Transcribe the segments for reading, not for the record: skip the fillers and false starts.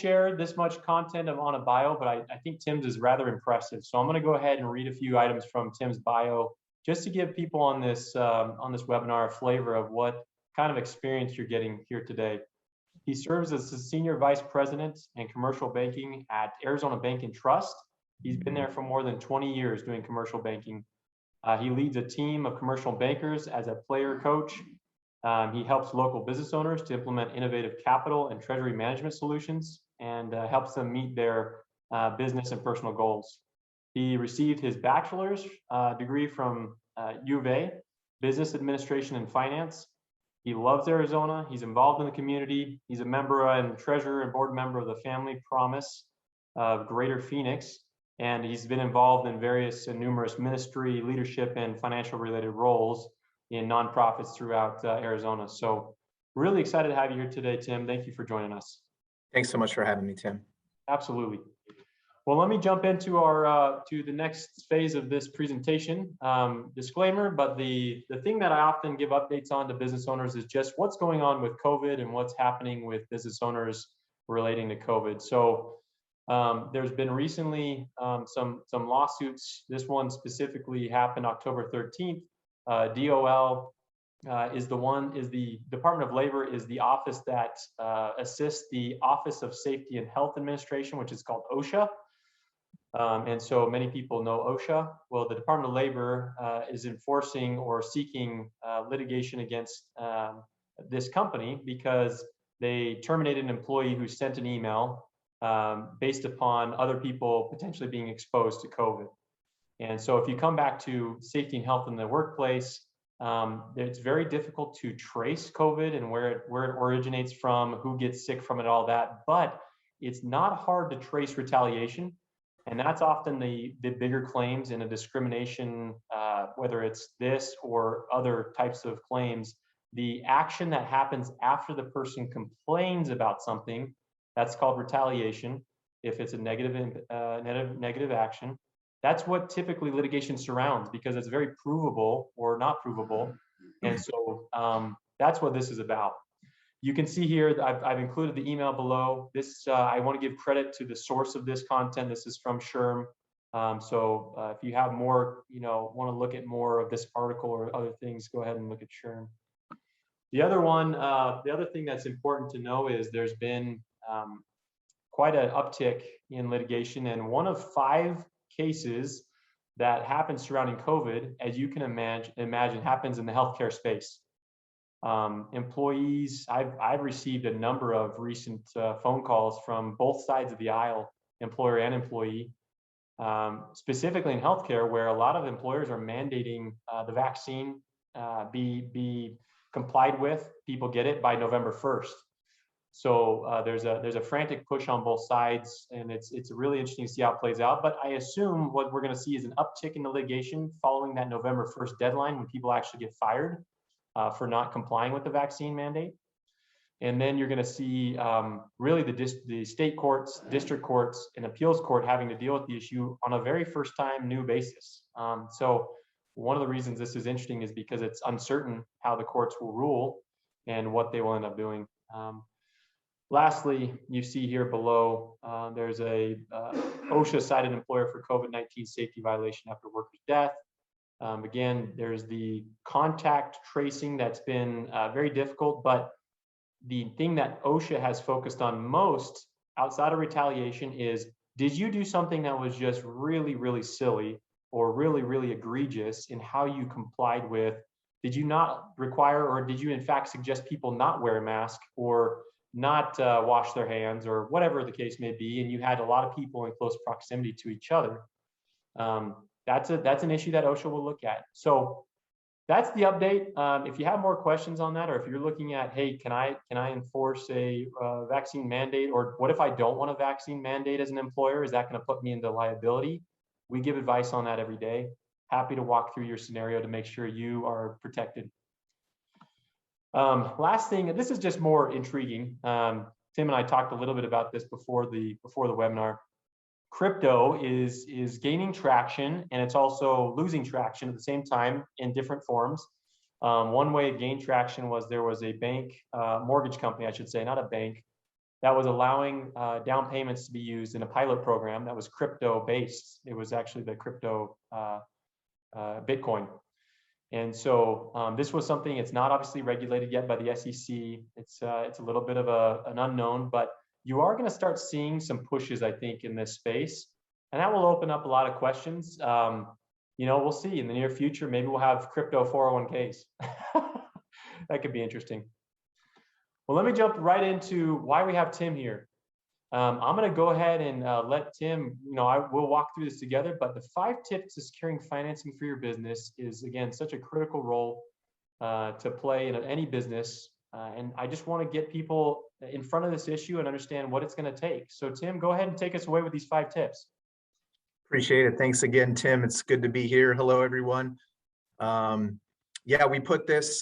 share this much content on a bio, but I think Tim's is rather impressive. So I'm going to go ahead and read a few items from Tim's bio just to give people on this webinar a flavor of what kind of experience you're getting here today. He serves as the Senior Vice President in Commercial Banking at Arizona Bank and Trust. He's been there for more than 20 years doing commercial banking. He leads a team of commercial bankers as a player coach. He helps local business owners to implement innovative capital and treasury management solutions and helps them meet their business and personal goals. He received his bachelor's degree from U of A, Business Administration and Finance. He loves Arizona. He's involved in the community. He's a member and treasurer and board member of the Family Promise of Greater Phoenix. And he's been involved in various and numerous ministry, leadership, and financial related roles in nonprofits throughout Arizona. So really excited to have you here today, Tim. Thank you for joining us. Thanks so much for having me, Tim. Absolutely. Well, let me jump into our to the next phase of this presentation. Disclaimer, but the thing that I often give updates on to business owners is just what's going on with COVID and what's happening with business owners relating to COVID. So there's been recently some lawsuits. This one specifically happened October 13th. DOL is the Department of Labor is the office that assists the Office of Safety and Health Administration, which is called OSHA. And so many people know OSHA. Well, the Department of Labor is enforcing or seeking litigation against this company because they terminated an employee who sent an email based upon other people potentially being exposed to COVID. And so if you come back to safety and health in the workplace, it's very difficult to trace COVID and where it originates from, who gets sick from it, all that. But it's not hard to trace retaliation. And that's often the bigger claims in a discrimination, whether it's this or other types of claims. The action that happens after the person complains about something, that's called retaliation. If it's a negative action, that's what typically litigation surrounds because it's very provable or not provable. And so that's what this is about. You can see here, I've included the email below. This, I want to give credit to the source of this content. This is from SHRM. So if you have more, want to look at more of this article or other things, go ahead and look at SHRM. The other thing that's important to know is there's been quite an uptick in litigation, and one of 5 cases that happens surrounding COVID, as you can imagine, happens in the healthcare space. Employees, I've received a number of recent phone calls from both sides of the aisle, employer and employee, specifically in healthcare, where a lot of employers are mandating the vaccine be complied with. People get it by November 1st. So there's a frantic push on both sides, and it's really interesting to see how it plays out. But I assume what we're going to see is an uptick in the litigation following that November 1st deadline when people actually get fired for not complying with the vaccine mandate. And then you're going to see really the state courts, district courts, and appeals court having to deal with the issue on a very first time new basis. So one of the reasons this is interesting is because it's uncertain how the courts will rule and what they will end up doing. Lastly, you see here below, there's a OSHA cited employer for COVID-19 safety violation after worker's death. Again, there's the contact tracing that's been very difficult, but the thing that OSHA has focused on most outside of retaliation is, did you do something that was just really, really silly or really, really egregious in how you complied with? Did you not require, or did you in fact suggest people not wear a mask or not wash their hands or whatever the case may be, and you had a lot of people in close proximity to each other? That's an issue that OSHA will look at. So that's the update. If you have more questions on that, or if you're looking at, hey, can I enforce a vaccine mandate, or what if I don't want a vaccine mandate as an employer? Is that going to put me into liability? We give advice on that every day. Happy to walk through your scenario to make sure you are protected. Last thing, this is just more intriguing. Tim and I talked a little bit about this before the webinar. Crypto is gaining traction, and it's also losing traction at the same time in different forms. One way it gained traction was there was a bank, mortgage company, I should say, not a bank, that was allowing down payments to be used in a pilot program that was crypto based. It was actually the crypto Bitcoin. And so this was something, it's not obviously regulated yet by the SEC. It's a little bit of an unknown, but you are going to start seeing some pushes, I think, in this space. And that will open up a lot of questions. We'll see in the near future. Maybe we'll have crypto 401ks. That could be interesting. Well, let me jump right into why we have Tim here. I'm going to go ahead and let Tim, we'll walk through this together, but the 5 tips to securing financing for your business is, again, such a critical role to play in any business. And I just want to get people in front of this issue and understand what it's going to take. So Tim, go ahead and take us away with these 5 tips. Appreciate it. Thanks again, Tim. It's good to be here. Hello, everyone. Yeah, we put this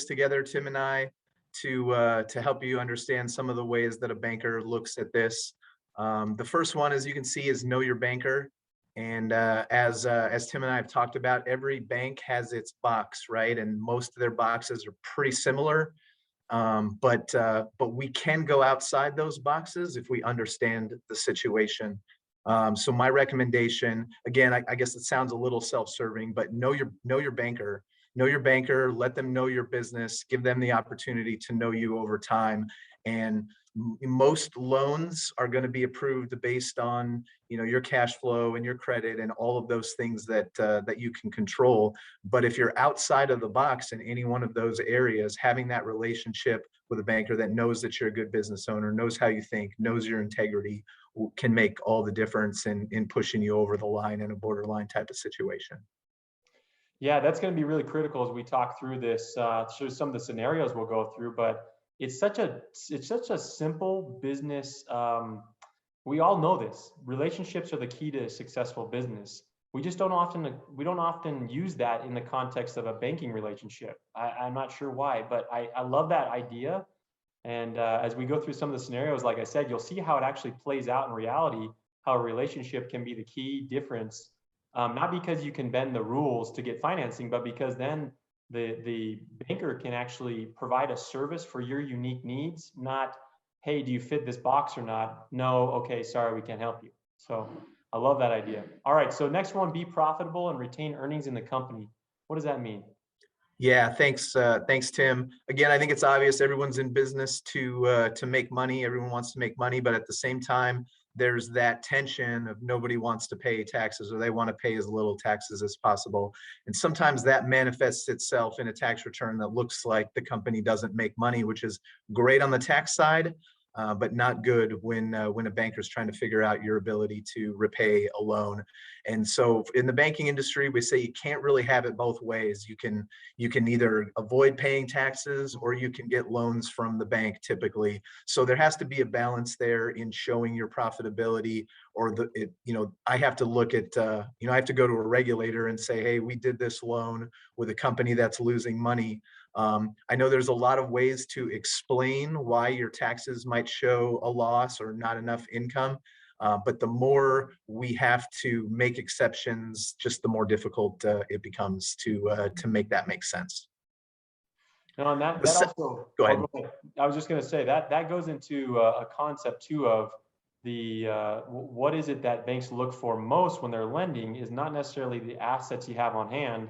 together, Tim and I, to help you understand some of the ways that a banker looks at this. The first one, as you can see, is know your banker. And as Tim and I have talked about, every bank has its box, right? And most of their boxes are pretty similar. But we can go outside those boxes if we understand the situation. So my recommendation, again, I guess it sounds a little self-serving, but know your banker. Know your banker, let them know your business, give them the opportunity to know you over time. And most loans are going to be approved based on, your cash flow and your credit and all of those things that you can control. But if you're outside of the box in any one of those areas, having that relationship with a banker that knows that you're a good business owner, knows how you think, knows your integrity, can make all the difference in pushing you over the line in a borderline type of situation. Yeah, that's going to be really critical as we talk through this. Show some of the scenarios we'll go through, but it's such a simple business. We all know this. Relationships are the key to a successful business. We don't often use that in the context of a banking relationship. I'm not sure why, but I love that idea. And as we go through some of the scenarios, like I said, you'll see how it actually plays out in reality, how a relationship can be the key difference. Not because you can bend the rules to get financing, but because then the banker can actually provide a service for your unique needs, not, hey, do you fit this box or not? No, okay, sorry, we can't help you. So I love that idea. All right, so next one, be profitable and retain earnings in the company. What does that mean? Yeah, thanks, Tim. Again, I think it's obvious everyone's in business to make money. Everyone wants to make money, but at the same time, there's that tension of nobody wants to pay taxes, or they want to pay as little taxes as possible. And sometimes that manifests itself in a tax return that looks like the company doesn't make money, which is great on the tax side, but not good when a banker's trying to figure out your ability to repay a loan. And so in the banking industry, we say you can't really have it both ways. You can either avoid paying taxes or you can get loans from the bank typically. So there has to be a balance there in showing your profitability, or I have to look at, I have to go to a regulator and say, hey, we did this loan with a company that's losing money. I know there's a lot of ways to explain why your taxes might show a loss or not enough income. But the more we have to make exceptions, just the more difficult it becomes to make that make sense. No, and that also, go ahead. I was just going to say that goes into a concept too of the what is it that banks look for most when they're lending is not necessarily the assets you have on hand,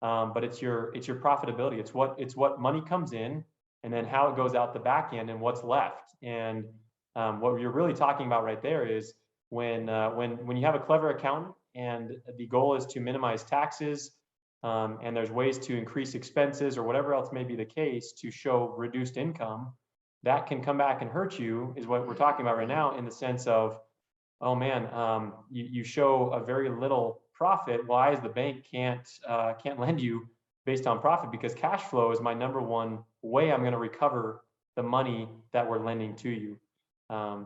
but it's your profitability. It's what money comes in, and then how it goes out the back end and what's left. And what you're really talking about right there is when you have a clever accountant and the goal is to minimize taxes, and there's ways to increase expenses or whatever else may be the case to show reduced income, that can come back and hurt you, is what we're talking about right now, in the sense of, oh man, you show a very little profit. Why is the bank can't lend you based on profit? Because cash flow is my number one way I'm going to recover the money that we're lending to you.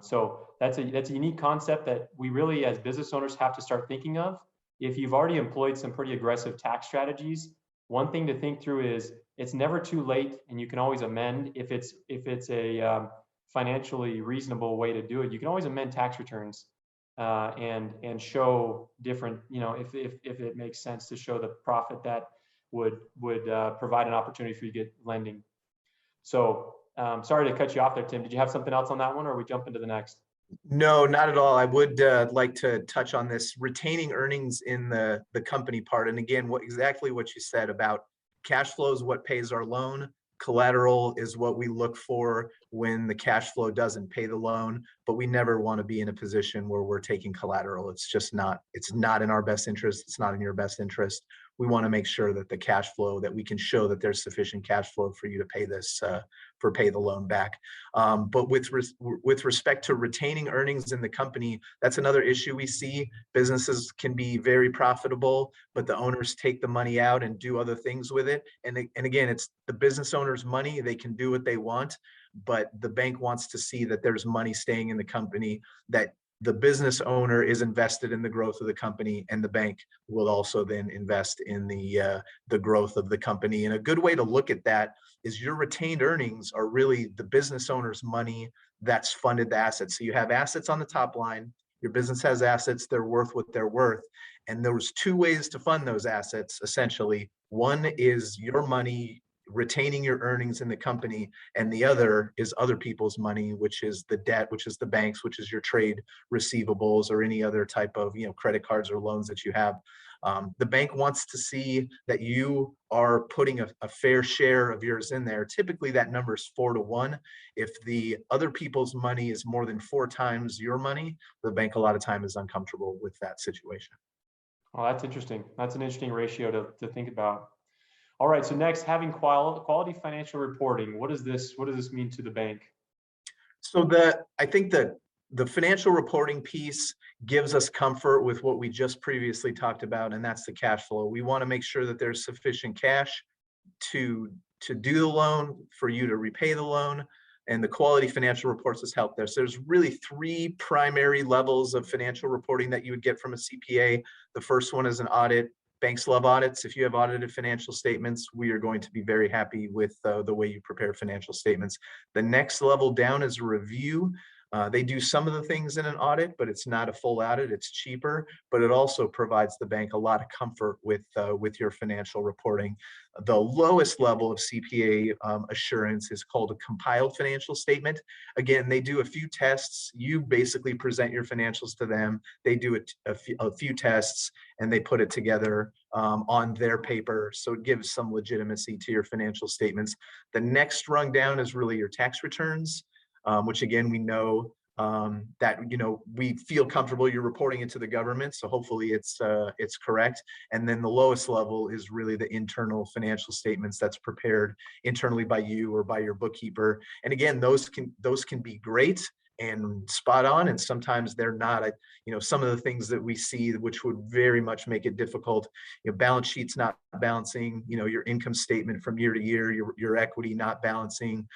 So that's a unique concept that we really, as business owners, have to start thinking of. If you've already employed some pretty aggressive tax strategies, one thing to think through is it's never too late, and you can always amend if it's a financially reasonable way to do it. You can always amend tax returns and show different, if it makes sense to show the profit that would provide an opportunity for you to get lending. So Sorry to cut you off there, Tim. Did you have something else on that one, or we jump into the next? No, not at all. I would like to touch on this retaining earnings in the company part. And again, exactly what you said about cash flow is what pays our loan. Collateral is what we look for when the cash flow doesn't pay the loan, but we never want to be in a position where we're taking collateral. It's not in our best interest. It's not in your best interest. We want to make sure that the cash flow, that we can show that there's sufficient cash flow for you to pay pay the loan back. But with respect to retaining earnings in the company, that's another issue we see. Businesses can be very profitable, but the owners take the money out and do other things with it. And again, it's the business owner's money. They can do what they want, but the bank wants to see that there's money staying in the company, that the business owner is invested in the growth of the company, and the bank will also then invest in the growth of the company. And a good way to look at that is your retained earnings are really the business owner's money that's funded the assets. So you have assets on the top line, your business has assets, they're worth what they're worth. And there's two ways to fund those assets, essentially. One is your money retaining your earnings in the company, and the other is other people's money, which is the debt, which is the banks, which is your trade receivables or any other type of credit cards or loans that you have. The bank wants to see that you are putting a fair share of yours in there. Typically that number is 4-to-1. If the other people's money is more than 4 times your money, the bank a lot of time is uncomfortable with that situation. Oh, that's interesting. That's an interesting ratio to think about. All right, so next, having quality financial reporting. What does this mean to the bank? So I think that the financial reporting piece gives us comfort with what we just previously talked about, and that's the cash flow. We want to make sure that there's sufficient cash to do the loan, for you to repay the loan, and the quality financial reports has helped there. So there's really 3 primary levels of financial reporting that you would get from a CPA. The first one is an audit. Banks love audits. If you have audited financial statements, we are going to be very happy with the way you prepare financial statements. The next level down is a review. They do some of the things in an audit, but it's not a full audit. It's cheaper, but it also provides the bank a lot of comfort with your financial reporting. The lowest level of CPA assurance is called a compiled financial statement. Again, they do a few tests. You basically present your financials to them. They do a few tests, and they put it together on their paper. So it gives some legitimacy to your financial statements. The next rung down is really your tax returns. Which again, we know that we feel comfortable you're reporting it to the government, so hopefully it's correct. And then the lowest level is really the internal financial statements that's prepared internally by you or by your bookkeeper. And again, those can be great and spot on, and sometimes they're not. Some of the things that we see which would very much make it difficult, balance sheets not balancing, your income statement from year to year, your equity not balancing.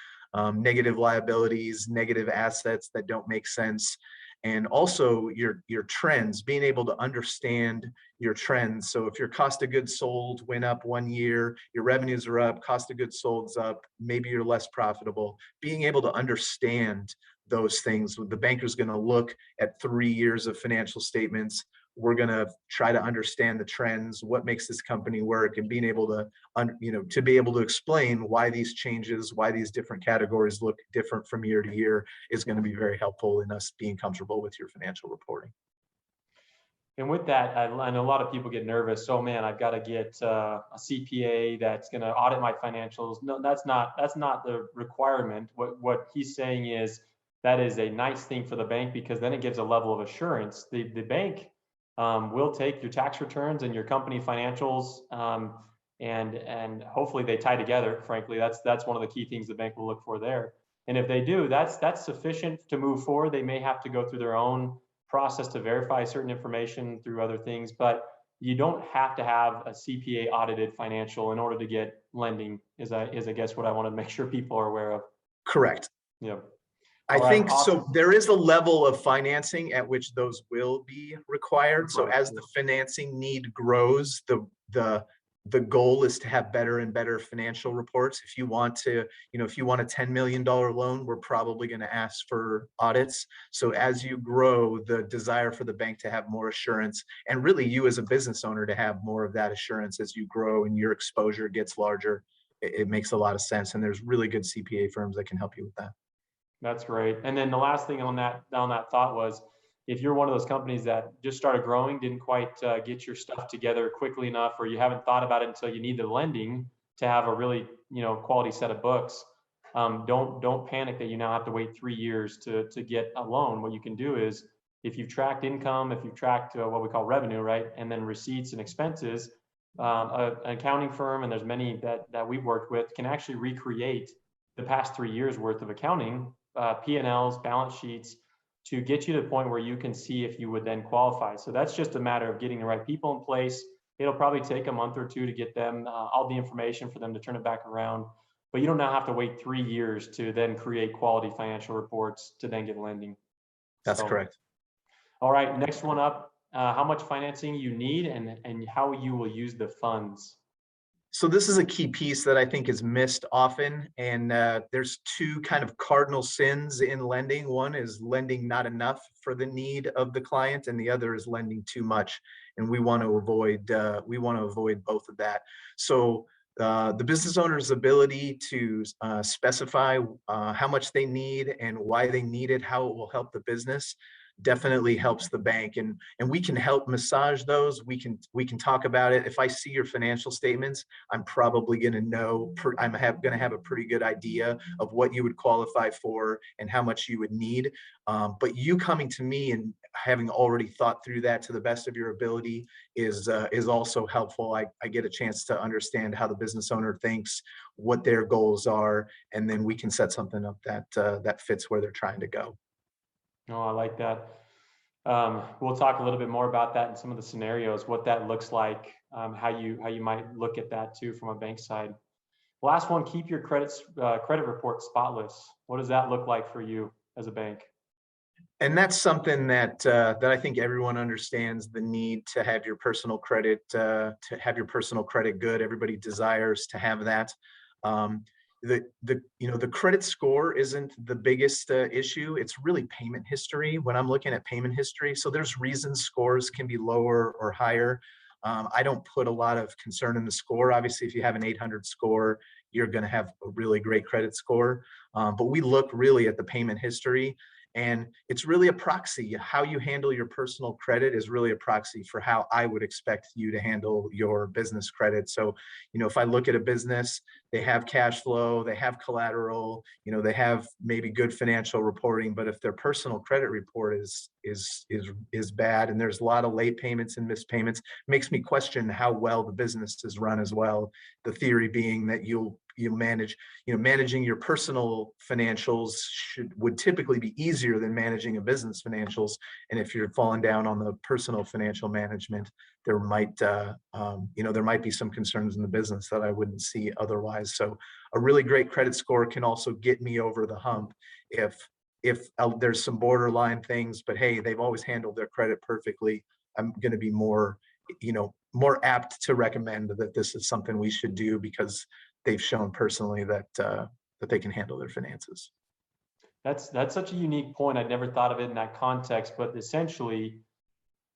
Negative liabilities, negative assets that don't make sense, and also your trends, being able to understand your trends. So if your cost of goods sold went up one year, your revenues are up, cost of goods sold's up, maybe you're less profitable, being able to understand those things. The banker's going to look at 3 years of financial statements. We're going to try to understand the trends, what makes this company work, and being able to be able to explain why these changes, why these different categories look different from year to year is going to be very helpful in us being comfortable with your financial reporting. And with that, I know a lot of people get nervous. So man, I've got to get a CPA that's going to audit my financials. No, that's not the requirement. What he's saying is that is a nice thing for the bank, because then it gives a level of assurance. The bank will take your tax returns and your company financials, and hopefully they tie together. Frankly, that's one of the key things the bank will look for there. And if they do, that's sufficient to move forward. They may have to go through their own process to verify certain information through other things, but you don't have to have a CPA audited financial in order to get lending, is I guess what I want to make sure people are aware of. Correct. Yeah. I think so. There is a level of financing at which those will be required. So as the financing need grows, the goal is to have better and better financial reports. If you want a $10 million loan, we're probably going to ask for audits. So as you grow, the desire for the bank to have more assurance, and really you as a business owner to have more of that assurance as you grow and your exposure gets larger, it makes a lot of sense. And there's really good CPA firms that can help you with that. That's great. And then the last thing on that thought was, if you're one of those companies that just started growing, didn't quite get your stuff together quickly enough, or you haven't thought about it until you need the lending to have a really quality set of books, don't panic that you now have to wait 3 years to get a loan. What you can do is, if you've tracked income, if you've tracked what we call revenue, right, and then receipts and expenses, an accounting firm, and there's many that we've worked with, can actually recreate the past 3 years worth of accounting, P&Ls, balance sheets, to get you to the point where you can see if you would then qualify. So that's just a matter of getting the right people in place. It'll probably take a month or two to get them all the information for them to turn it back around. But you don't now have to wait 3 years to then create quality financial reports to then get lending. That's correct. All right, next one up, how much financing you need and how you will use the funds. So this is a key piece that I think is missed often. And there's two kind of cardinal sins in lending. One is lending not enough for the need of the client, and the other is lending too much. And we want to avoid both of that. So the business owner's ability to specify how much they need and why they need it, how it will help the business, definitely helps the bank, and we can help massage those. We can talk about it. If I see your financial statements, I'm probably going to know, going to have a pretty good idea of what you would qualify for and how much you would need. But you coming to me and having already thought through that to the best of your ability is also helpful. I get a chance to understand how the business owner thinks, what their goals are, and then we can set something up that fits where they're trying to go. Oh, I like that. We'll talk a little bit more about that in some of the scenarios, what that looks like, how you might look at that too from a bank side. Last one, keep your credit report spotless. What does that look like for you as a bank? And that's something that I think everyone understands, the need to have your personal credit good. Everybody desires to have that. The credit score isn't the biggest issue. It's really payment history when I'm looking at payment history. So there's reasons scores can be lower or higher. I don't put a lot of concern in the score. Obviously, if you have an 800 score, you're going to have a really great credit score. But we look really at the payment history. And it's really a proxy. How you handle your personal credit is really a proxy for how I would expect you to handle your business credit. So, if I look at a business, they have cash flow, they have collateral, they have maybe good financial reporting, but if their personal credit report is bad and there's a lot of late payments and missed payments, makes me question how well the business is run as well. The theory being that you managing your personal financials would typically be easier than managing a business financials. And if you're falling down on the personal financial management, there might be some concerns in the business that I wouldn't see otherwise. So a really great credit score can also get me over the hump if there's some borderline things, but hey, they've always handled their credit perfectly. I'm going to be more apt to recommend that this is something we should do because they've shown personally that they can handle their finances. That's such a unique point. I'd never thought of it in that context, but essentially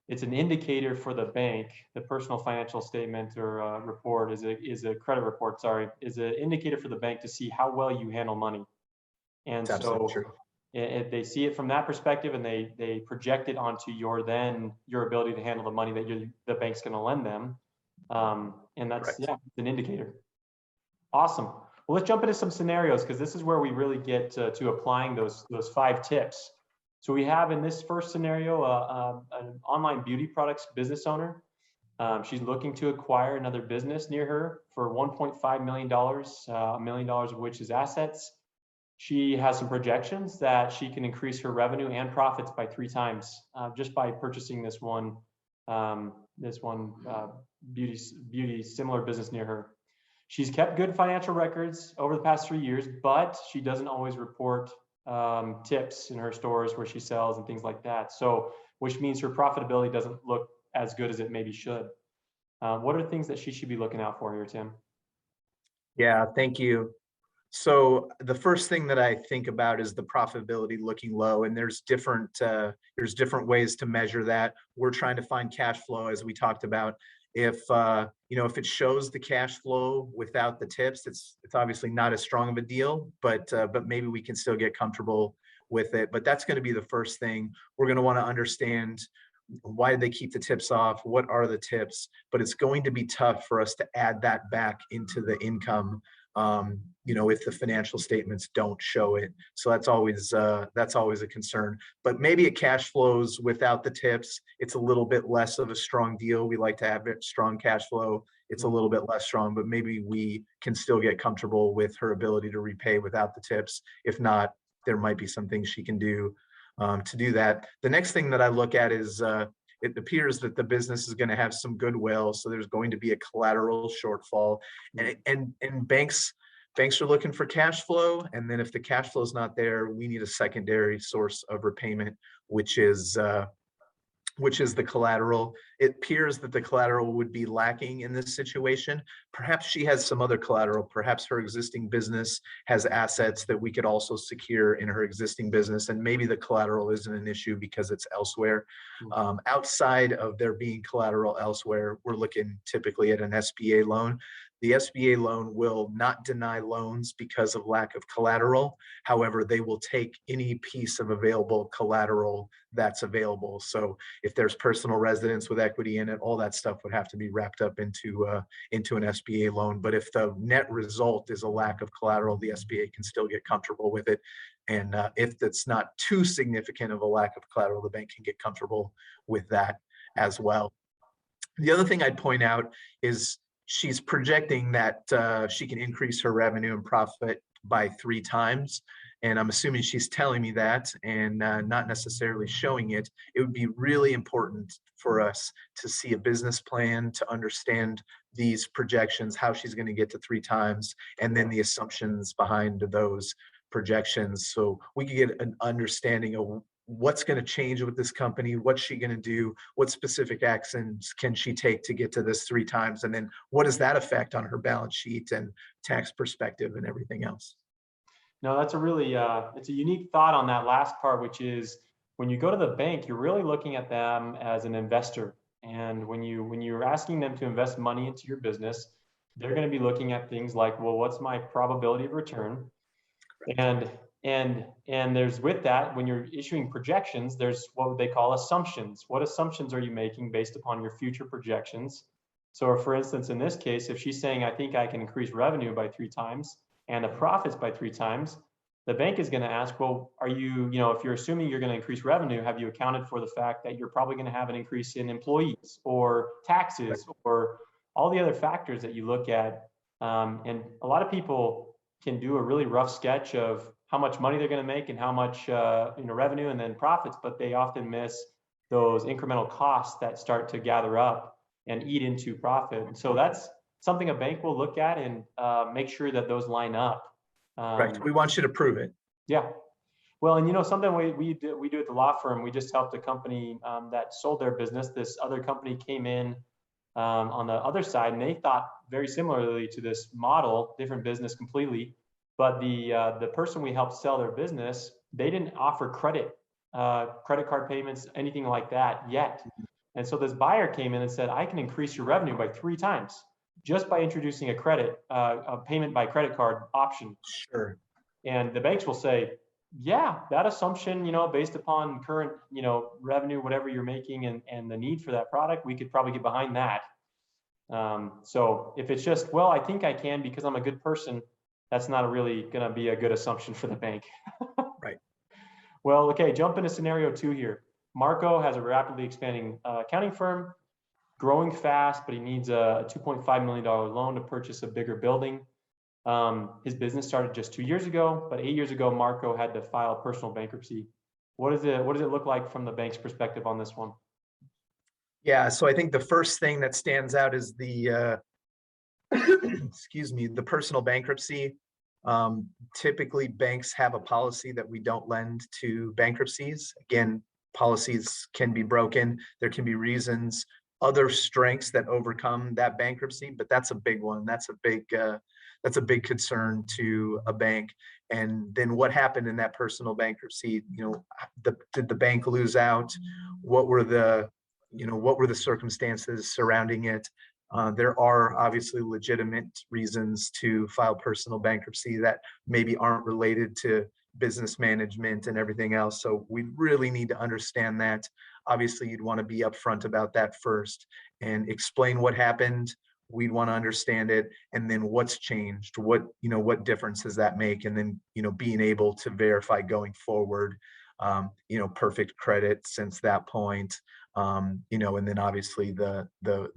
it's an indicator for the bank. The personal financial statement or report is a credit report, is an indicator for the bank to see how well you handle money. And That's absolutely true. If they see it from that perspective and they project it onto your ability to handle the money that the bank's going to lend them. And that's, it's an indicator. Awesome. Well, let's jump into some scenarios because this is where we really get to applying those 5 tips. So we have in this first scenario an online beauty products business owner. She's looking to acquire another business near her for $1.5 million, $1 million of which is assets. She has some projections that she can increase her revenue and profits by 3 times just by purchasing this one beauty similar business near her. She's kept good financial records over the past 3 years, but she doesn't always report tips in her stores where she sells and things like that. So, which means her profitability doesn't look as good as it maybe should. What are things that she should be looking out for here, Tim? Yeah, thank you. So the first thing that I think about is the profitability looking low, and there's different ways to measure that. We're trying to find cash flow, as we talked about. If it shows the cash flow without the tips, it's obviously not as strong of a deal, but maybe we can still get comfortable with it. But that's going to be the first thing. We're going to want to understand, why did they keep the tips off? What are the tips? But it's going to be tough for us to add that back into the income, if the financial statements don't show it. So that's always a concern. But maybe it cash flows without the tips. It's a little bit less of a strong deal. We like to have it strong cash flow. It's a little bit less strong, but maybe we can still get comfortable with her ability to repay without the tips. If not, there might be some things she can do to do that. The next thing that I look at is it appears that the business is going to have some goodwill, so there's going to be a collateral shortfall, and banks are looking for cash flow, and then if the cash flow is not there, we need a secondary source of repayment, which is the collateral. It appears that the collateral would be lacking in this situation. Perhaps she has some other collateral. Perhaps her existing business has assets that we could also secure in her existing business, and maybe the collateral isn't an issue because it's elsewhere. Outside of there being collateral elsewhere, we're looking typically at an SBA loan. The SBA loan will not deny loans because of lack of collateral. However, they will take any piece of available collateral that's available. So if there's personal residence with equity in it, all that stuff would have to be wrapped up into an SBA loan. But if the net result is a lack of collateral, the SBA can still get comfortable with it. And if it's not too significant of a lack of collateral, the bank can get comfortable with that as well. The other thing I'd point out is she's projecting that she can increase her revenue and profit by 3 times. And I'm assuming she's telling me that and not necessarily showing it. It would be really important for us to see a business plan, to understand these projections, how she's going to get to 3 times, and then the assumptions behind those projections. So we can get an understanding of what's going to change with this company, what's she going to do, what specific actions can she take to get to this 3 times, and then what does that affect on her balance sheet and tax perspective and everything else. No, that's a really, it's a unique thought on that last part, which is when you go to the bank, you're really looking at them as an investor. And when you're asking them to invest money into your business, they're going to be looking at things like, well, what's my probability of return? And there's, with that, when you're issuing projections, there's what they call assumptions. What assumptions are you making based upon your future projections? So for instance, in this case, if she's saying, I think I can increase revenue by 3 times and the profits by 3 times, the bank is going to ask, well, are you, if you're assuming you're going to increase revenue, have you accounted for the fact that you're probably going to have an increase in employees or taxes or all the other factors that you look at? And a lot of people can do a really rough sketch of how much money they're going to make and how much revenue and then profits, but they often miss those incremental costs that start to gather up and eat into profit. And so that's something a bank will look at and make sure that those line up. Right. We want you to prove it. Yeah. Well, and something we do at the law firm, we just helped a company that sold their business. This other company came in on the other side, and they thought very similarly to this model, different business completely. But the person we helped sell their business, they didn't offer credit card payments, anything like that yet. And so this buyer came in and said, I can increase your revenue by 3 times just by introducing a payment by credit card option. Sure. And the banks will say, yeah, that assumption, based upon current, revenue, whatever you're making and the need for that product, we could probably get behind that. So if it's just, well, I think I can because I'm a good person, that's not really going to be a good assumption for the bank. Right. Well, okay, jump into scenario 2 here. Marco has a rapidly expanding accounting firm, growing fast, but he needs a $2.5 million loan to purchase a bigger building. His business started just 2 years ago, but 8 years ago, Marco had to file personal bankruptcy. What does it look like from the bank's perspective on this one? Yeah, so I think the first thing that stands out is the excuse me, the personal bankruptcy. Typically, banks have a policy that we don't lend to bankruptcies. Again, policies can be broken. There can be reasons, other strengths that overcome that bankruptcy, but that's a big one. That's a big concern to a bank. And then what happened in that personal bankruptcy? Did the bank lose out? What were the what were the circumstances surrounding it. There are obviously legitimate reasons to file personal bankruptcy that maybe aren't related to business management and everything else. So we really need to understand that. Obviously, you'd want to be upfront about that first and explain what happened. We'd want to understand it, and then what's changed, what difference does that make, and then being able to verify going forward, perfect credit since that point, and then obviously the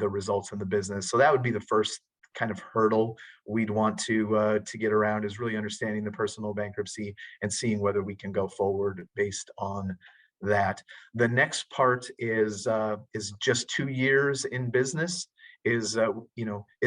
results in the business. So that would be the first kind of hurdle we'd want to get around, is really understanding the personal bankruptcy and seeing whether we can go forward based on that. The next part is just 2 years in business is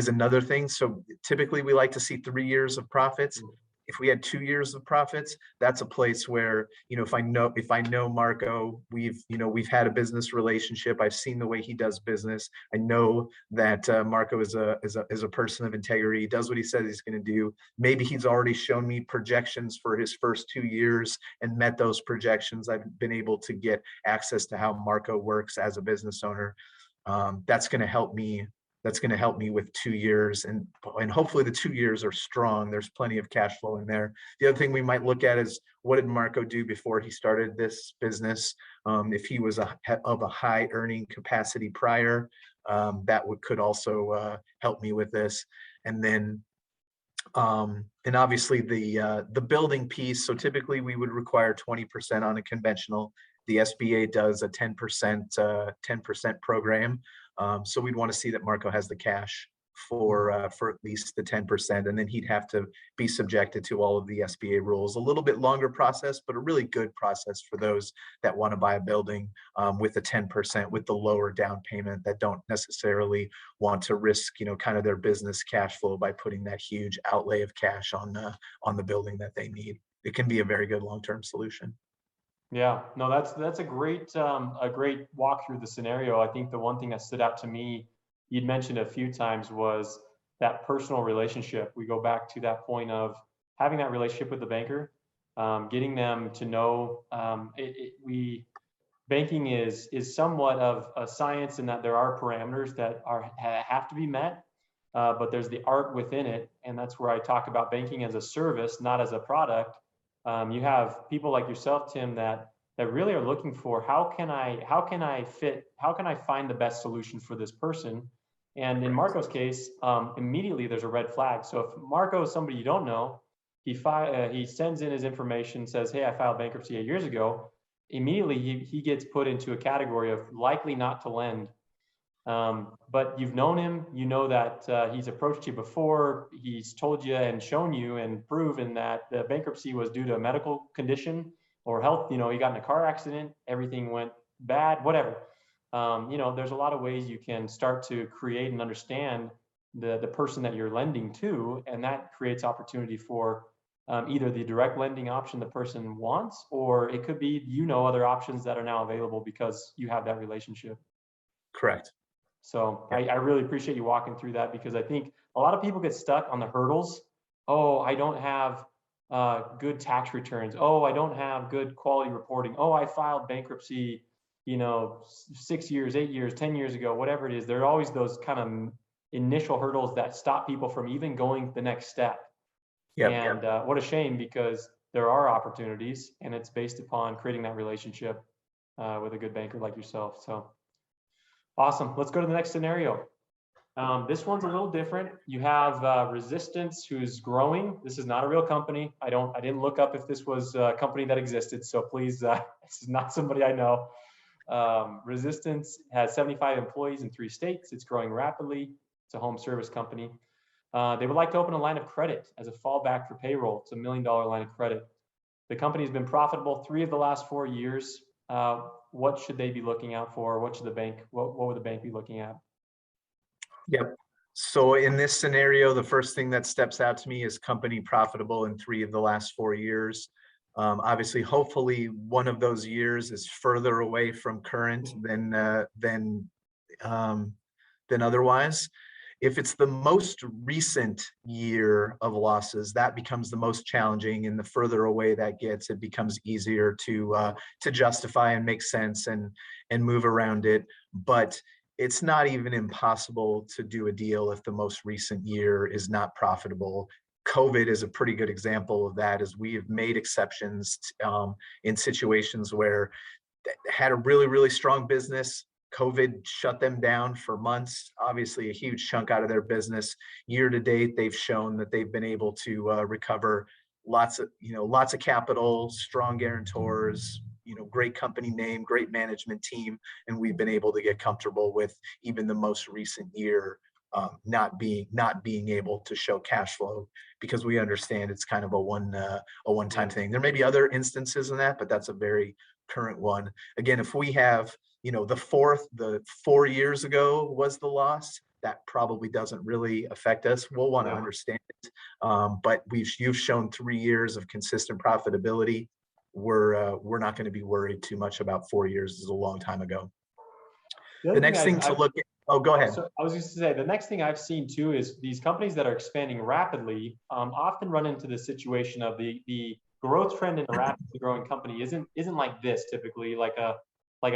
another thing. So typically we like to see 3 years of profits. If we had 2 years of profits, that's a place where, if I know Marco, we've had a business relationship. I've seen the way he does business. I know that Marco is a person of integrity. He does what he says he's going to do. Maybe he's already shown me projections for his first 2 years and met those projections. I've been able to get access to how Marco works as a business owner. That's going to help me. That's going to help me with 2 years, and hopefully the 2 years are strong. There's plenty of cash flow in there. The other thing we might look at is, what did Marco do before he started this business? If he was of a high earning capacity prior, that could also help me with this. And then and obviously the building piece. So typically we would require 20% on a conventional. The SBA does a 10% program. So we'd want to see that Marco has the cash for at least the 10%, and then he'd have to be subjected to all of the SBA rules. A little bit longer process, but a really good process for those that want to buy a building with the 10%, with the lower down payment, that don't necessarily want to risk, kind of their business cash flow by putting that huge outlay of cash on the building that they need. It can be a very good long-term solution. Yeah, no, that's a great walk through the scenario. I think the one thing that stood out to me, you'd mentioned a few times, was that personal relationship. We go back to that point of having that relationship with the banker, getting them to know. Banking is somewhat of a science in that there are parameters that have to be met, but there's the art within it, and that's where I talk about banking as a service, not as a product. You have people like yourself, Tim, that really are looking for, how can I find the best solution for this person? And in Marco's case, immediately there's a red flag. So if Marco is somebody you don't know, he sends in his information, says, hey, I filed bankruptcy 8 years ago. Immediately he gets put into a category of likely not to lend. But you've known him, you know that he's approached you before, he's told you and shown you and proven that the bankruptcy was due to a medical condition or health. He got in a car accident, everything went bad, whatever. There's a lot of ways you can start to create and understand the person that you're lending to, and that creates opportunity for either the direct lending option the person wants, or it could be other options that are now available because you have that relationship. Correct. So I really appreciate you walking through that, because I think a lot of people get stuck on the hurdles. Oh, I don't have good tax returns. Oh, I don't have good quality reporting. Oh, I filed bankruptcy, 6 years, 8 years, 10 years ago, whatever it is. There are always those kind of initial hurdles that stop people from even going the next step. And what a shame, because there are opportunities, and it's based upon creating that relationship with a good banker like yourself. So awesome. Let's go to the next scenario. This one's a little different. You have Resistance, who's growing. This is not a real company. I didn't look up if this was a company that existed. So please, this is not somebody I know. Resistance has 75 employees in 3 states. It's growing rapidly. It's a home service company. They would like to open a line of credit as a fallback for payroll. It's $1 million line of credit. The company has been profitable 3 of the last 4 years. What should they be looking out for? What would the bank be looking at? Yep. So in this scenario, the first thing that steps out to me is company profitable in 3 of the last 4 years. Obviously, hopefully one of those years is further away from current than otherwise. If it's the most recent year of losses, that becomes the most challenging, and the further away that gets, it becomes easier to justify and make sense and move around it. But it's not even impossible to do a deal if the most recent year is not profitable. COVID is a pretty good example of that, as we have made exceptions in situations where they had a really, really strong business. COVID shut them down for months, obviously a huge chunk out of their business. Year to date, they've shown that they've been able to recover lots of capital, strong guarantors, great company name, great management team, and we've been able to get comfortable with even the most recent year not being able to show cash flow, because we understand it's kind of a one-time thing. There may be other instances in that, but that's a very current one. Again, if we have, the 4 years ago was the loss, that probably doesn't really affect us. We'll want to understand it. But you've shown 3 years of consistent profitability. We're not going to be worried too much about 4 years. Is a long time ago. The next thing to look at, oh, go ahead. So I was just to say, the next thing I've seen too is these companies that are expanding rapidly often run into the situation of the growth trend in a rapidly growing company isn't like this typically, like a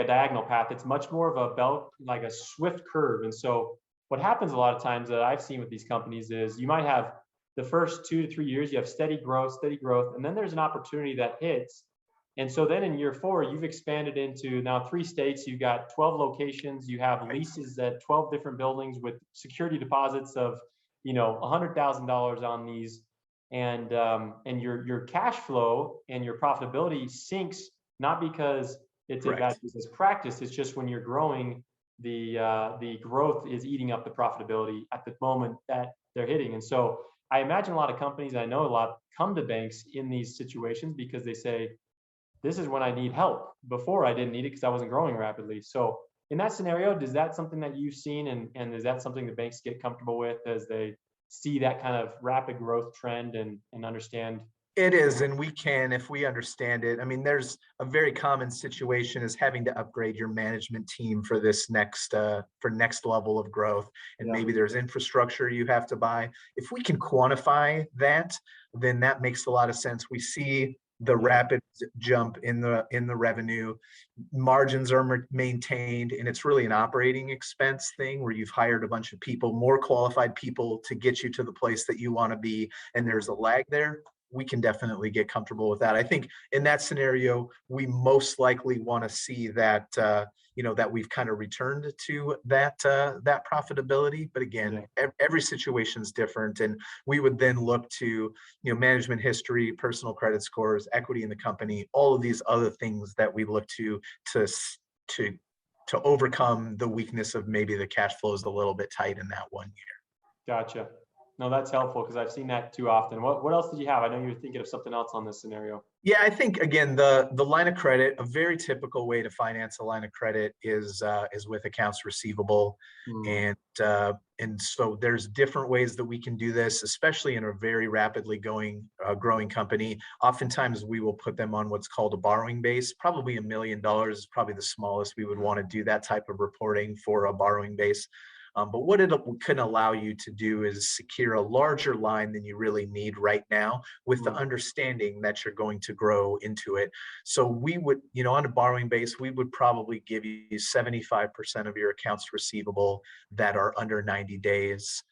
diagonal path. It's much more of a belt, like a swift curve. And so what happens a lot of times that I've seen with these companies is you might have the first 2 to 3 years, you have steady growth, and then there's an opportunity that hits. And so then in year 4, you've expanded into now 3 states, you've got 12 locations, you have leases at 12 different buildings with security deposits of, $100,000 on these. And your cash flow and your profitability sinks, not because it's a bad business practice, it's just when you're growing, the growth is eating up the profitability at the moment that they're hitting. And so I imagine a lot of companies, I know a lot, come to banks in these situations because they say, this is when I need help. Before I didn't need it because I wasn't growing rapidly. So in that scenario, is that something that you've seen, and is that something the banks get comfortable with as they see that kind of rapid growth trend and understand? It is, and we can, if we understand it. I mean, there's a very common situation is having to upgrade your management team for this next level of growth, and maybe there's infrastructure you have to buy. If we can quantify that, then that makes a lot of sense. We see the rapid jump in the revenue, margins are maintained, and it's really an operating expense thing where you've hired a bunch of people, more qualified people, to get you to the place that you want to be, and there's a lag there. We can definitely get comfortable with that. I think in that scenario, we most likely want to see that that we've kind of returned to that profitability. But again, every situation is different, and we would then look to management history, personal credit scores, equity in the company, all of these other things that we look to overcome the weakness of maybe the cash flow is a little bit tight in that 1 year. Gotcha. No, that's helpful because I've seen that too often. What else did you have? I know you were thinking of something else on this scenario. Yeah, I think again the line of credit, a very typical way to finance a line of credit is with accounts receivable, and so there's different ways that we can do this, especially in a very rapidly growing company. Oftentimes we will put them on what's called a borrowing base. Probably $1 million is probably the smallest we would want to do that type of reporting for a borrowing base. But what it can allow you to do is secure a larger line than you really need right now, with the understanding that you're going to grow into it. So we would, on a borrowing base, we would probably give you 75% of your accounts receivable that are under 90 days.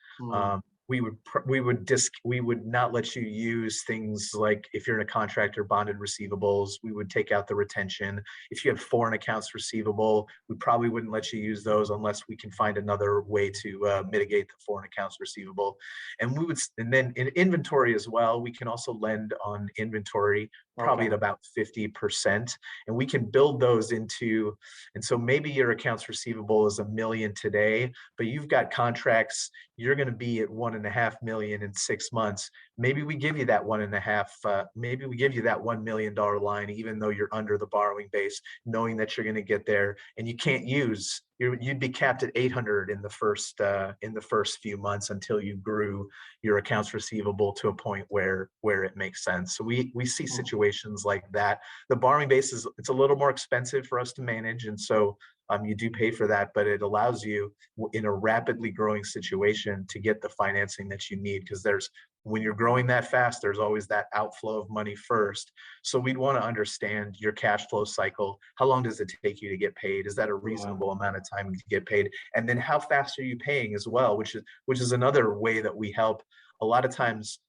We would not let you use things like, if you're in a contract or bonded receivables, we would take out the retention. If you have foreign accounts receivable, we probably wouldn't let you use those unless we can find another way to mitigate the foreign accounts receivable. And then in inventory as well, we can also lend on inventory, probably at about 50%, and we can build those into. And so maybe your accounts receivable is $1 million today, but you've got contracts, you're going to be at $1.5 million in 6 months. Maybe we give you that maybe we give you that $1 million line, even though you're under the borrowing base, knowing that you're going to get there, and you can't use. You'd be capped at 800 in the first few months until you grew your accounts receivable to a point where it makes sense. So we see situations like that. The borrowing base it's a little more expensive for us to manage, and so You do pay for that, but it allows you in a rapidly growing situation to get the financing that you need, because when you're growing that fast, there's always that outflow of money first. So we'd want to understand your cash flow cycle. How long does it take you to get paid? Is that a Yeah. reasonable amount of time to get paid? And then how fast are you paying as well, which is another way that we help. A lot of times,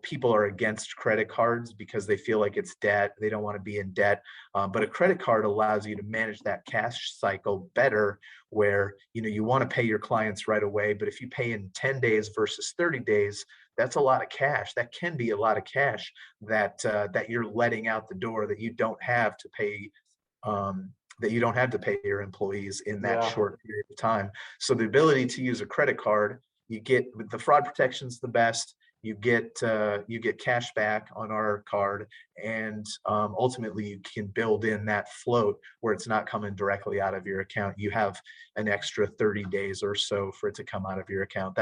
people are against credit cards because they feel like it's debt. They don't want to be in debt. But a credit card allows you to manage that cash cycle better, where, you want to pay your clients right away. But if you pay in 10 days versus 30 days, that's a lot of cash. That can be a lot of cash that you're letting out the door, that you don't have to pay, your employees in that Yeah. short period of time. So the ability to use a credit card, you get with the fraud protection's the best. You get cash back on our card, and ultimately you can build in that float where it's not coming directly out of your account. You have an extra 30 days or so for it to come out of your account.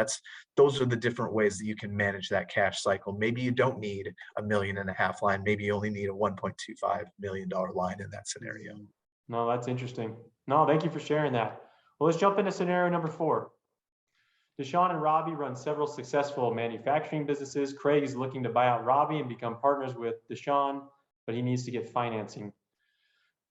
Those are the different ways that you can manage that cash cycle. Maybe you don't need $1.5 million line. Maybe you only need a $1.25 million line in that scenario. No, that's interesting. No, thank you for sharing that. Well, let's jump into scenario number 4. Deshaun and Robbie run several successful manufacturing businesses. Craig is looking to buy out Robbie and become partners with Deshaun, but he needs to get financing.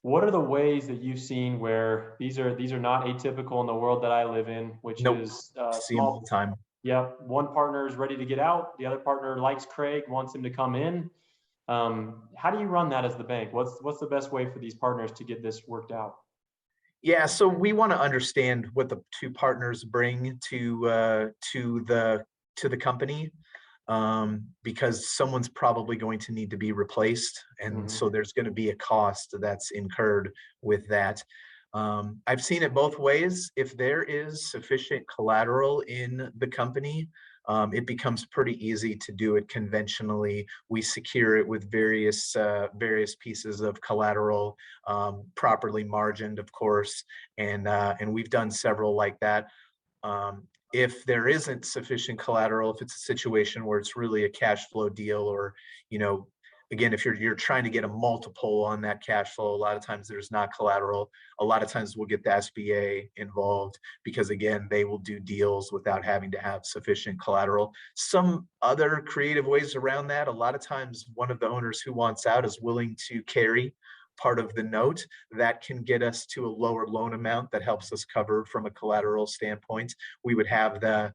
What are the ways that you've seen where these are not atypical in the world that I live in, which Nope. is See them all the time. Yeah, one partner is ready to get out. The other partner likes Craig, wants him to come in. How do you run that as the bank? What's the best way for these partners to get this worked out? Yeah, so we want to understand what the two partners bring to the company, because someone's probably going to need to be replaced, and so there's going to be a cost that's incurred with that. I've seen it both ways. If there is sufficient collateral in the company, it becomes pretty easy to do it conventionally. We secure it with various pieces of collateral, properly margined, of course, and we've done several like that. If there isn't sufficient collateral, if it's a situation where it's really a cash flow deal, or, again, if you're trying to get a multiple on that cash flow, a lot of times there's not collateral. A lot of times we'll get the SBA involved, because again, they will do deals without having to have sufficient collateral. Some other creative ways around that, a lot of times one of the owners who wants out is willing to carry part of the note. That can get us to a lower loan amount that helps us cover from a collateral standpoint. We would have the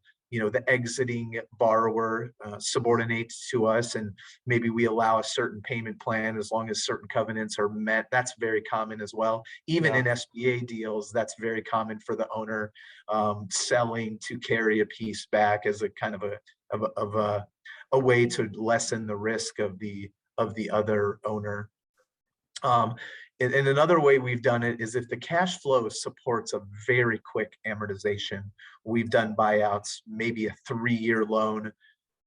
exiting borrower subordinate to us, and maybe we allow a certain payment plan as long as certain covenants are met. That's very common as well. Even in SBA deals, that's very common for the owner selling to carry a piece back as a kind of a way to lessen the risk of the other owner. And another way we've done it is if the cash flow supports a very quick amortization. We've done buyouts, maybe a 3-year loan,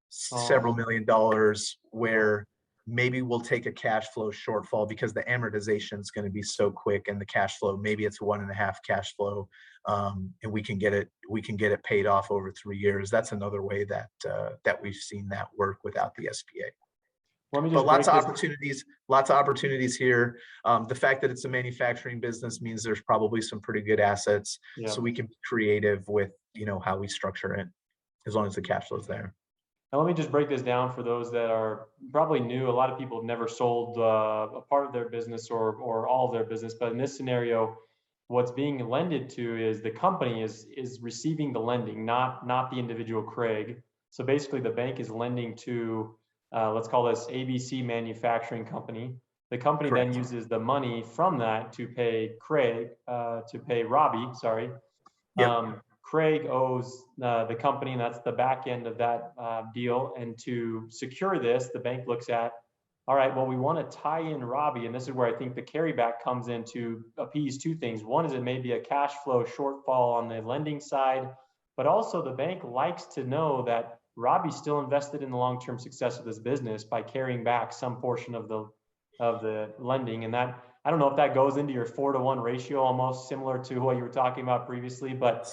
several $1 million, where maybe we'll take a cash flow shortfall because the amortization is going to be so quick, and the cash flow, maybe it's 1.5 cash flow, and we can get it paid off over 3 years. That's another way that we've seen that work without the SBA. Let me But just lots of opportunities here. The fact that it's a manufacturing business means there's probably some pretty good assets. Yeah. So we can be creative with, how we structure it, as long as the cash flow is there. Now, let me just break this down for those that are probably new. A lot of people have never sold a part of their business or all of their business. But in this scenario, what's being lended to is the company is receiving the lending, not the individual Craig. So basically, the bank is lending to let's call this ABC Manufacturing Company. The company Correct. then uses the money from that to pay Robbie, sorry. Yep. Craig owes the company, and that's the back end of that deal. And to secure this, the bank looks at, all right, well, we want to tie in Robbie, and this is where I think the carryback comes in to appease two things. One is it may be a cash flow shortfall on the lending side, but also the bank likes to know that Robbie's still invested in the long-term success of this business by carrying back some portion of the lending. And that, I don't know if that goes into your 4-to-1 ratio, almost similar to what you were talking about previously, but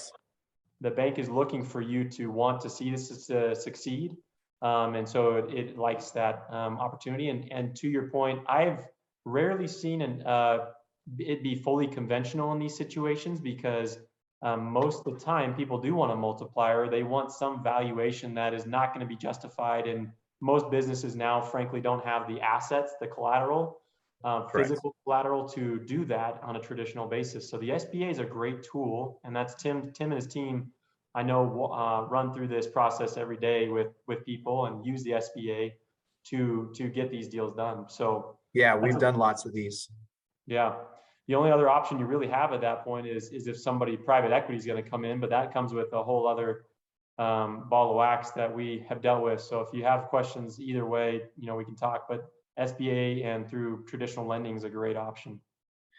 the bank is looking for you to want to see this succeed. And so it likes that opportunity. And to your point, I've rarely seen it be fully conventional in these situations, because most of the time people do want a multiplier. They want some valuation that is not going to be justified. And most businesses now, frankly, don't have the assets, the collateral, Correct. physical collateral to do that on a traditional basis. So the SBA is a great tool, and that's Tim and his team. I know run through this process every day with people and use the SBA to get these deals done. So Yeah, that's we've done lots of these. yeah. The only other option you really have at that point is if somebody private equity is going to come in, but that comes with a whole other ball of wax that we have dealt with. So if you have questions either way, we can talk. But SBA and through traditional lending is a great option.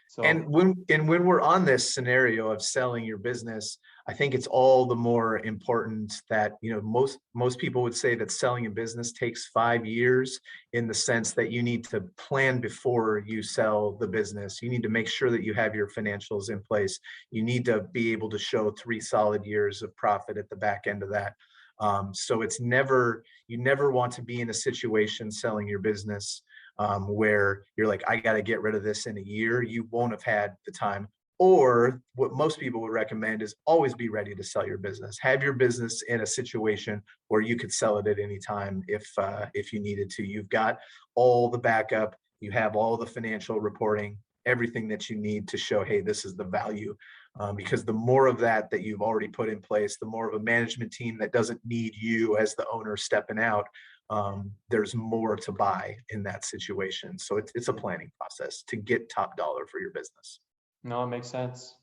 So And when we're on this scenario of selling your business, I think it's all the more important that, most people would say that selling a business takes 5 years, in the sense that you need to plan before you sell the business. You need to make sure that you have your financials in place. You need to be able to show 3 solid years of profit at the back end of that. So you never want to be in a situation selling your business where you're like, I got to get rid of this in a year. You won't have had the time. Or what most people would recommend is always be ready to sell your business. Have your business in a situation where you could sell it at any time if you needed to. You've got all the backup. You have all the financial reporting, everything that you need to show, hey, this is the value. Because the more of that you've already put in place, the more of a management team that doesn't need you as the owner stepping out, there's more to buy in that situation. So it's a planning process to get top dollar for your business. no, it makes sense.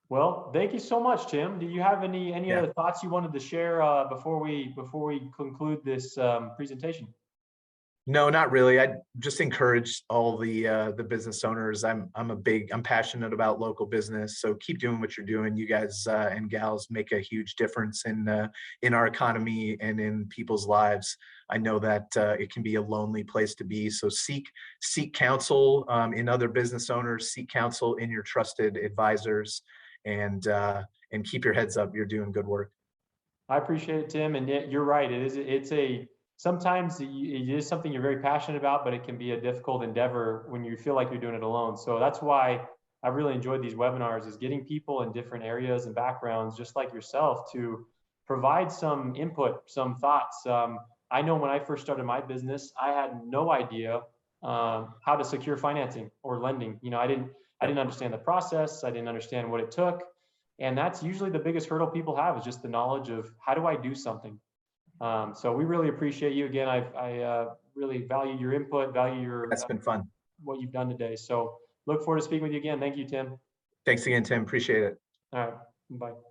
Well, thank you so much, Tim. Do you have any Yeah. other thoughts you wanted to share before we conclude this presentation? No, not really. I just encourage all the business owners. I'm passionate about local business. So keep doing what you're doing. You guys and gals make a huge difference in our economy and in people's lives. I know that it can be a lonely place to be. So seek counsel in other business owners. Seek counsel in your trusted advisors, and keep your heads up. You're doing good work. I appreciate it, Tim. And you're right. Sometimes it is something you're very passionate about, but it can be a difficult endeavor when you feel like you're doing it alone. So that's why I really enjoyed these webinars, is getting people in different areas and backgrounds, just like yourself, to provide some input, some thoughts. I know when I first started my business, I had no idea how to secure financing or lending. I didn't understand the process. I didn't understand what it took. And that's usually the biggest hurdle people have, is just the knowledge of how do I do something. So we really appreciate you again. I really value your input, value That's been fun. what you've done today. So look forward to speaking with you again. Thank you, Tim. Thanks again, Tim. Appreciate it. All right, bye.